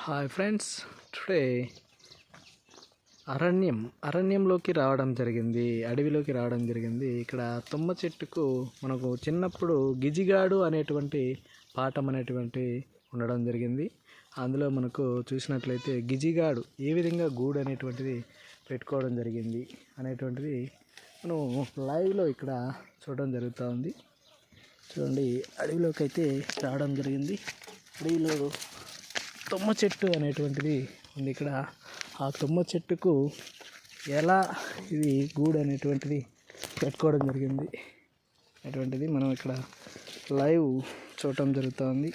Hi friends, today అరణ్యంలోకి రావడం జరిగింది, అడవిలోకి రావడం జరిగింది. ఇక్కడ తుమ్మ చెట్టుకు మనకు చిన్నప్పుడు గిజిగాడు అనేటువంటి పాఠం అనేటువంటి ఉండడం జరిగింది. అందులో మనకు చూసినట్లయితే గిజిగాడు ఏ విధంగా గూడు అనేటువంటిది పెట్టుకోవడం జరిగింది అనేటువంటిది మనం లైవ్లో ఇక్కడ చూడడం జరుగుతూ ఉంది. చూడండి, అడవిలోకి అయితే రావడం జరిగింది. అడవిలో తుమ్మ చెట్టు అనేటువంటిది ఉంది. ఇక్కడ ఆ తుమ్మ చెట్టుకు ఎలా ఇది గూడు అనేటువంటిది పెట్టుకోవడం జరిగింది అటువంటిది మనం ఇక్కడ లైవ్ చూడటం జరుగుతుంది.